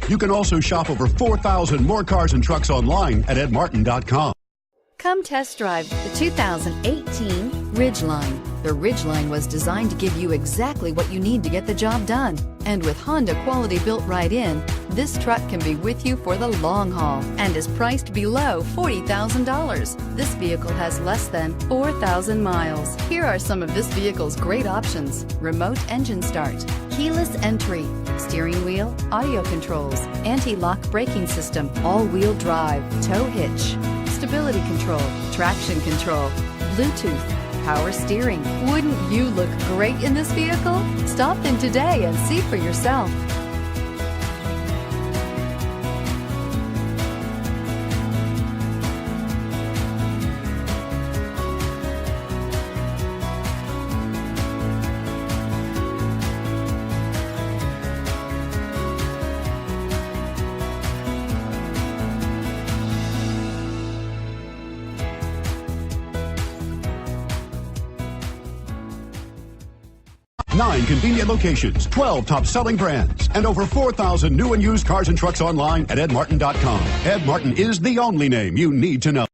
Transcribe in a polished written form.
You can also shop over 4,000 more cars and trucks online at edmartin.com. Come test drive the 2018 Ridgeline. The Ridgeline was designed to give you exactly what you need to get the job done. And with Honda quality built right in, this truck can be with you for the long haul and is priced below $40,000. This vehicle has less than 4,000 miles. Here are some of this vehicle's great options: remote engine start, keyless entry, steering wheel audio controls, anti-lock braking system, all-wheel drive, tow hitch, stability control, traction control, Bluetooth, power steering. Wouldn't you look great in this vehicle? Stop in today and see for yourself. Nine convenient locations, 12 top-selling brands, and over 4,000 new and used cars and trucks online at edmartin.com. Ed Martin is the only name you need to know.